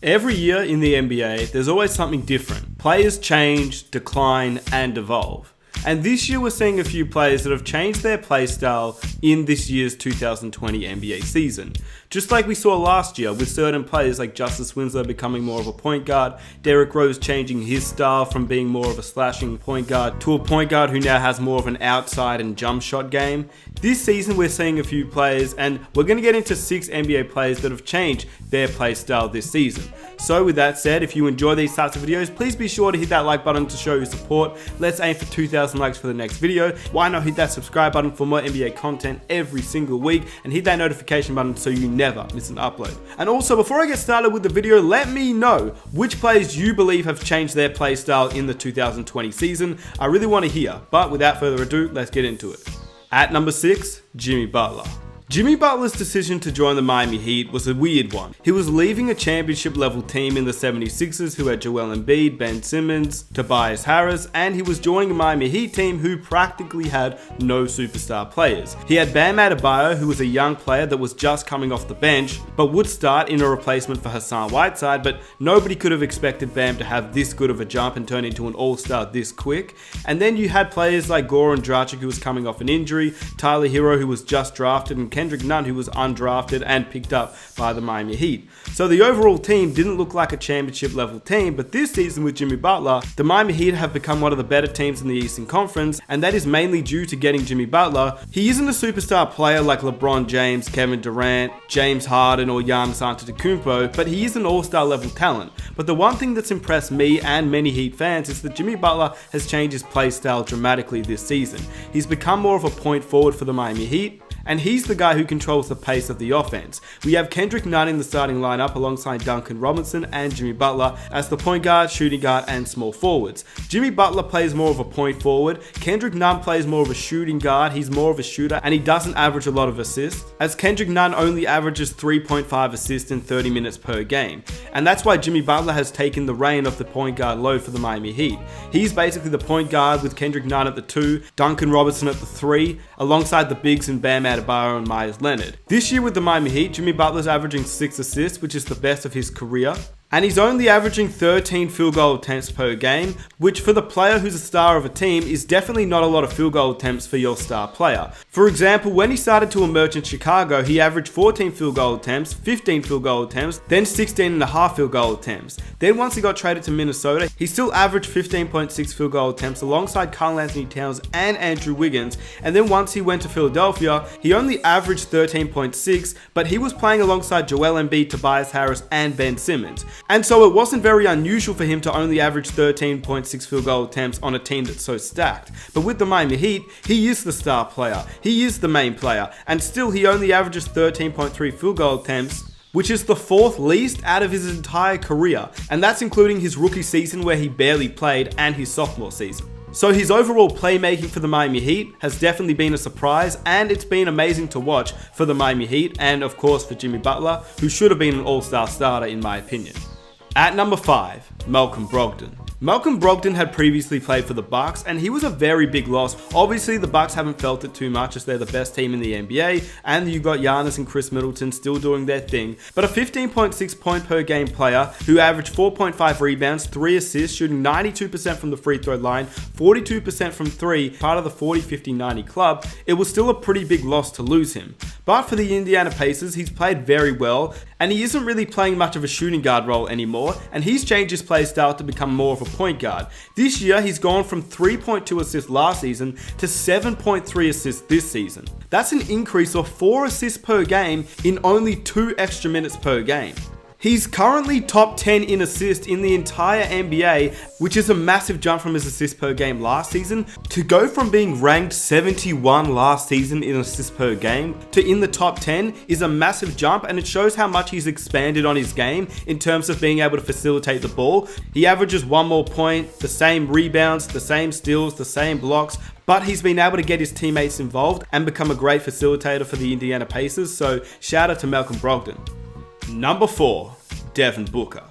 Every year in the NBA, there's always something different. Players change, decline, and evolve. And this year we're seeing a few players that have changed their play style in this year's 2020 NBA season. Just like we saw last year with certain players like Justice Winslow becoming more of a point guard, Derrick Rose changing his style from being more of a slashing point guard to a point guard who now has more of an outside and jump shot game. This season we're seeing a few players, and we're going to get into 6 NBA players that have changed their play style this season. So with that said, if you enjoy these types of videos, please be sure to hit that like button to show your support. Let's aim for 2,000 likes for the next video. Why not hit that subscribe button for more NBA content every single week, and hit that notification button so you never miss an upload. And also, before I get started with the video, let me know which players you believe have changed their play style in the 2020 season. I really want to hear, but without further ado, let's get into it. At number 6, Jimmy Butler. Jimmy Butler's decision to join the Miami Heat was a weird one. He was leaving a championship level team in the 76ers who had Joel Embiid, Ben Simmons, Tobias Harris, and he was joining a Miami Heat team who practically had no superstar players. He had Bam Adebayo, who was a young player that was just coming off the bench, but would start in a replacement for Hassan Whiteside, but nobody could have expected Bam to have this good of a jump and turn into an all-star this quick. And then you had players like Goran Dragic, who was coming off an injury, Tyler Hero, who was just drafted, and Kendrick Nunn, who was undrafted and picked up by the Miami Heat. So the overall team didn't look like a championship level team, but this season with Jimmy Butler, the Miami Heat have become one of the better teams in the Eastern Conference, and that is mainly due to getting Jimmy Butler. He isn't a superstar player like LeBron James, Kevin Durant, James Harden, or Giannis Antetokounmpo, but he is an all-star level talent. But the one thing that's impressed me and many Heat fans is that Jimmy Butler has changed his play style dramatically this season. He's become more of a point forward for the Miami Heat, and he's the guy who controls the pace of the offense. We have Kendrick Nunn in the starting lineup alongside Duncan Robinson and Jimmy Butler as the point guard, shooting guard, and small forwards. Jimmy Butler plays more of a point forward, Kendrick Nunn plays more of a shooting guard, he's more of a shooter, and he doesn't average a lot of assists, as Kendrick Nunn only averages 3.5 assists in 30 minutes per game. And that's why Jimmy Butler has taken the reign of the point guard load for the Miami Heat. He's basically the point guard with Kendrick Nunn at the 2, Duncan Robinson at the 3, alongside the bigs in Bam Adebayo and Myers Leonard. This year with the Miami Heat, Jimmy Butler's averaging 6 assists, which is the best of his career. And he's only averaging 13 field goal attempts per game, which for the player who's a star of a team is definitely not a lot of field goal attempts for your star player. For example, when he started to emerge in Chicago, he averaged 14 field goal attempts, 15 field goal attempts, then 16.5 field goal attempts. Then once he got traded to Minnesota, he still averaged 15.6 field goal attempts alongside Karl-Anthony Towns and Andrew Wiggins. And then once he went to Philadelphia, he only averaged 13.6, but he was playing alongside Joel Embiid, Tobias Harris, and Ben Simmons. And so it wasn't very unusual for him to only average 13.6 field goal attempts on a team that's so stacked. But with the Miami Heat, he is the star player, he is the main player, and still he only averages 13.3 field goal attempts, which is the 4th least out of his entire career. And that's including his rookie season where he barely played and his sophomore season. So his overall playmaking for the Miami Heat has definitely been a surprise, and it's been amazing to watch for the Miami Heat and of course for Jimmy Butler, who should have been an all-star starter in my opinion. At number 5, Malcolm Brogdon. Malcolm Brogdon had previously played for the Bucks, and he was a very big loss. Obviously, the Bucks haven't felt it too much as they're the best team in the NBA, and you've got Giannis and Chris Middleton still doing their thing. But a 15.6 point per game player who averaged 4.5 rebounds, 3 assists, shooting 92% from the free throw line, 42% from 3, part of the 40-50-90 club, it was still a pretty big loss to lose him. But for the Indiana Pacers, he's played very well, and he isn't really playing much of a shooting guard role anymore, and he's changed his play style to become more of a point guard. This year, he's gone from 3.2 assists last season to 7.3 assists this season. That's an increase of 4 assists per game in only 2 extra minutes per game. He's currently top 10 in assists in the entire NBA, which is a massive jump from his assists per game last season. To go from being ranked 71 last season in assists per game to in the top 10 is a massive jump, and it shows how much he's expanded on his game in terms of being able to facilitate the ball. He averages 1 more point, the same rebounds, the same steals, the same blocks, but he's been able to get his teammates involved and become a great facilitator for the Indiana Pacers, so shout out to Malcolm Brogdon. Number 4, Devin Booker.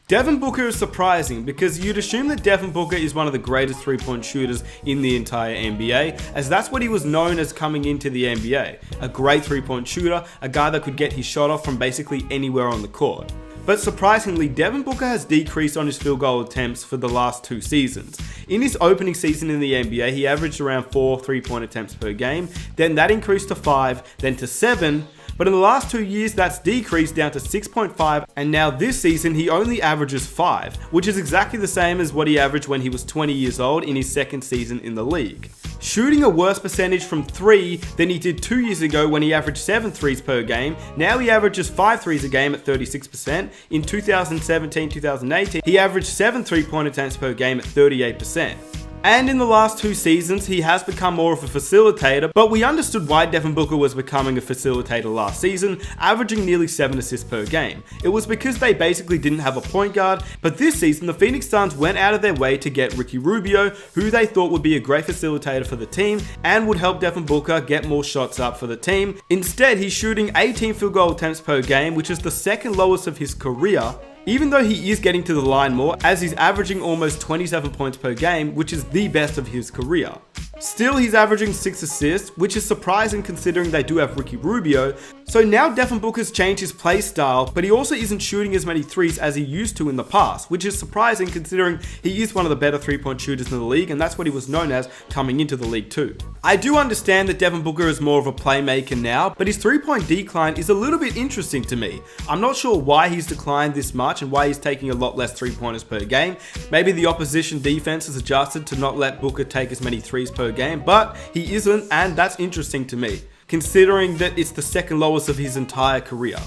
Devin Booker is surprising because you'd assume that Devin Booker is one of the greatest three-point shooters in the entire NBA, as that's what he was known as coming into the NBA. A great three-point shooter, a guy that could get his shot off from basically anywhere on the court. But surprisingly, Devin Booker has decreased on his field goal attempts for the last 2 seasons. In his opening season in the NBA, he averaged around 4 3-point attempts per game, then that increased to 5, then to 7, but in the last 2 years that's decreased down to 6.5, and now this season he only averages 5, which is exactly the same as what he averaged when he was 20 years old in his second season in the league. Shooting a worse percentage from 3 than he did 2 years ago when he averaged 7 threes per game. Now he averages 5 threes a game at 36%. In 2017-2018, he averaged 7 3-point attempts per game at 38%. And in the last 2 seasons, he has become more of a facilitator, but we understood why Devin Booker was becoming a facilitator last season, averaging nearly 7 assists per game. It was because they basically didn't have a point guard, but this season the Phoenix Suns went out of their way to get Ricky Rubio, who they thought would be a great facilitator for the team and would help Devin Booker get more shots up for the team. Instead, he's shooting 18 field goal attempts per game, which is the second lowest of his career, even though he is getting to the line more, as he's averaging almost 27 points per game, which is the best of his career. Still, he's averaging 6 assists, which is surprising considering they do have Ricky Rubio. So now Devin Booker's changed his play style, but he also isn't shooting as many threes as he used to in the past, which is surprising considering he is one of the better 3-point shooters in the league, and that's what he was known as coming into the league too. I do understand that Devin Booker is more of a playmaker now, but his 3-point decline is a little bit interesting to me. I'm not sure why he's declined this much and why he's taking a lot less 3-pointers per game. Maybe the opposition defense has adjusted to not let Booker take as many threes per game, but he isn't, and that's interesting to me, considering that it's the second lowest of his entire career.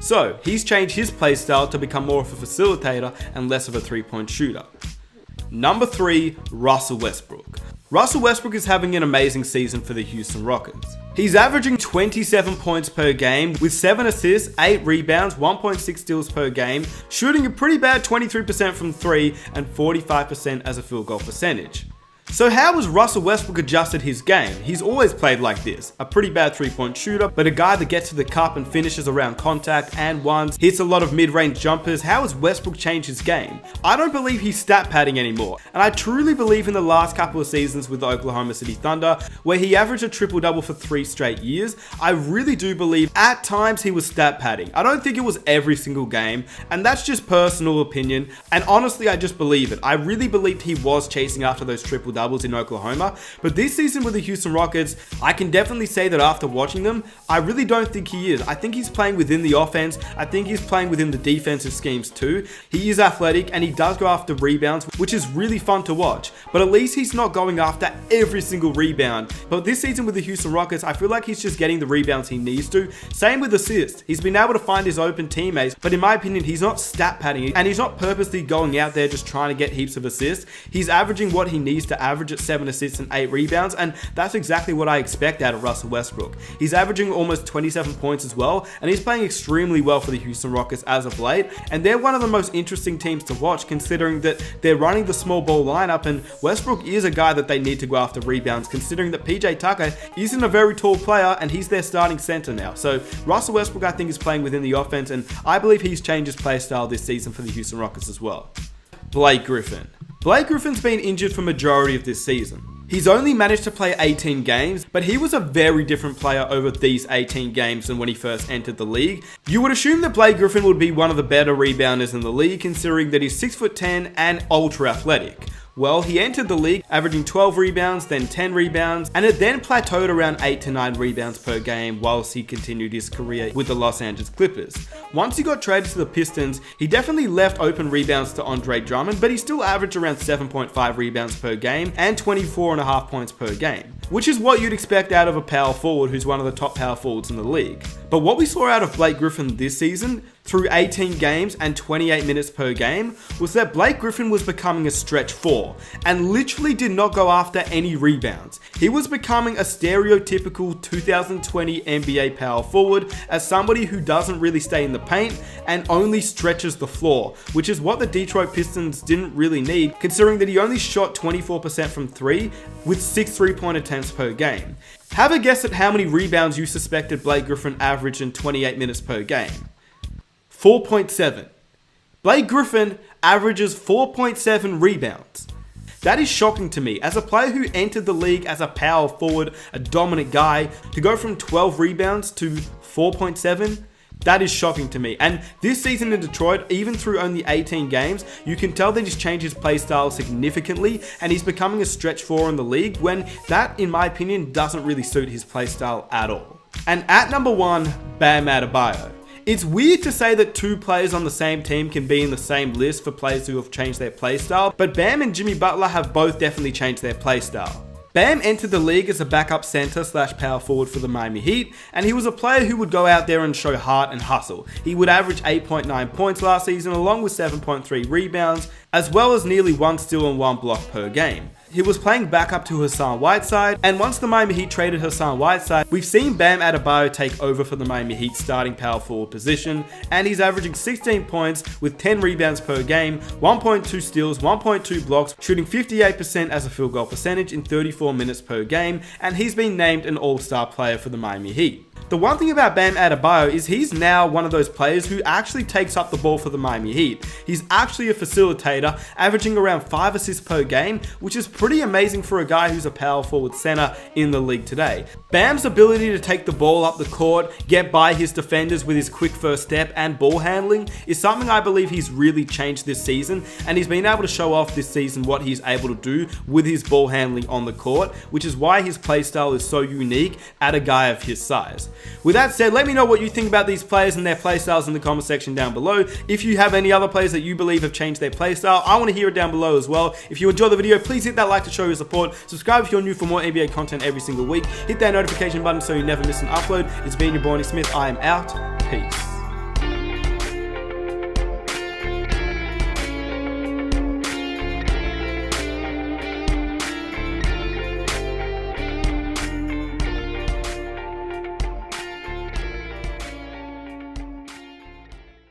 So, he's changed his play style to become more of a facilitator and less of a 3-point shooter. Number 3, Russell Westbrook. Russell Westbrook is having an amazing season for the Houston Rockets. He's averaging 27 points per game with 7 assists, 8 rebounds, 1.6 steals per game, shooting a pretty bad 23% from 3 and 45% as a field goal percentage. So how has Russell Westbrook adjusted his game? He's always played like this, a pretty bad 3-point shooter, but a guy that gets to the cup and finishes around contact and ones, hits a lot of mid-range jumpers. How has Westbrook changed his game? I don't believe he's stat padding anymore, and I truly believe in the last couple of seasons with the Oklahoma City Thunder, where he averaged a triple-double for 3 straight years. I really do believe at times he was stat padding. I don't think it was every single game, and that's just personal opinion, and honestly I just believe it. I really believed he was chasing after those triple doubles in Oklahoma, but this season with the Houston Rockets, I can definitely say that after watching them, I really don't think he is. I think he's playing within the offense. I think he's playing within the defensive schemes too. He is athletic and he does go after rebounds, which is really fun to watch, but at least he's not going after every single rebound. But this season with the Houston Rockets, I feel like he's just getting the rebounds he needs to. Same with assists. He's been able to find his open teammates, but in my opinion, he's not stat padding and he's not purposely going out there just trying to get heaps of assists. He's averaging what he needs to average at 7 assists and 8 rebounds, and that's exactly what I expect out of Russell Westbrook. He's averaging almost 27 points as well, and he's playing extremely well for the Houston Rockets as of late, and they're one of the most interesting teams to watch considering that they're running the small ball lineup, and Westbrook is a guy that they need to go after rebounds considering that PJ Tucker isn't a very tall player and he's their starting center now. So Russell Westbrook I think is playing within the offense, and I believe he's changed his play style this season for the Houston Rockets as well. Blake Griffin. Blake Griffin's been injured for majority of this season. He's only managed to play 18 games, but he was a very different player over these 18 games than when he first entered the league. You would assume that Blake Griffin would be one of the better rebounders in the league, considering that he's 6'10" and ultra athletic. Well, he entered the league averaging 12 rebounds, then 10 rebounds, and it then plateaued around 8 to 9 rebounds per game whilst he continued his career with the Los Angeles Clippers. Once he got traded to the Pistons, he definitely left open rebounds to Andre Drummond, but he still averaged around 7.5 rebounds per game and 24.5 points per game, which is what you'd expect out of a power forward who's one of the top power forwards in the league. But what we saw out of Blake Griffin this season, through 18 games and 28 minutes per game, was that Blake Griffin was becoming a stretch 4 and literally did not go after any rebounds. He was becoming a stereotypical 2020 NBA power forward as somebody who doesn't really stay in the paint and only stretches the floor, which is what the Detroit Pistons didn't really need considering that he only shot 24% from 3 with 6 3-point attempts per game. Have a guess at how many rebounds you suspected Blake Griffin averaged in 28 minutes per game. 4.7. Blake Griffin averages 4.7 rebounds. That is shocking to me. As a player who entered the league as a power forward, a dominant guy, to go from 12 rebounds to 4.7, That is shocking to me. And this season in Detroit, even through only 18 games, you can tell that he's changed his play style significantly and he's becoming a stretch four in the league when that, in my opinion, doesn't really suit his play style at all. And at number 1, Bam Adebayo. It's weird to say that 2 players on the same team can be in the same list for players who have changed their play style, but Bam and Jimmy Butler have both definitely changed their play style. Bam entered the league as a backup center / power forward for the Miami Heat, and he was a player who would go out there and show heart and hustle. He would average 8.9 points last season along with 7.3 rebounds, as well as nearly 1 steal and 1 block per game. He was playing backup to Hassan Whiteside, and once the Miami Heat traded Hassan Whiteside, we've seen Bam Adebayo take over for the Miami Heat starting power forward position, and he's averaging 16 points with 10 rebounds per game, 1.2 steals, 1.2 blocks, shooting 58% as a field goal percentage in 34 minutes per game, and he's been named an all-star player for the Miami Heat. The one thing about Bam Adebayo is he's now one of those players who actually takes up the ball for the Miami Heat. He's actually a facilitator, averaging around 5 assists per game, which is pretty amazing for a guy who's a power forward center in the league today. Bam's ability to take the ball up the court, get by his defenders with his quick first step and ball handling is something I believe he's really changed this season, and he's been able to show off this season what he's able to do with his ball handling on the court, which is why his play style is so unique at a guy of his size. With that said, let me know what you think about these players and their play styles in the comment section down below. If you have any other players that you believe have changed their play style, I want to hear it down below as well. If you enjoyed the video, please hit that like to show your support. Subscribe if you're new for more NBA content every single week. Hit that notification button so you never miss an upload. It's been your boy Smith. I am out. Peace.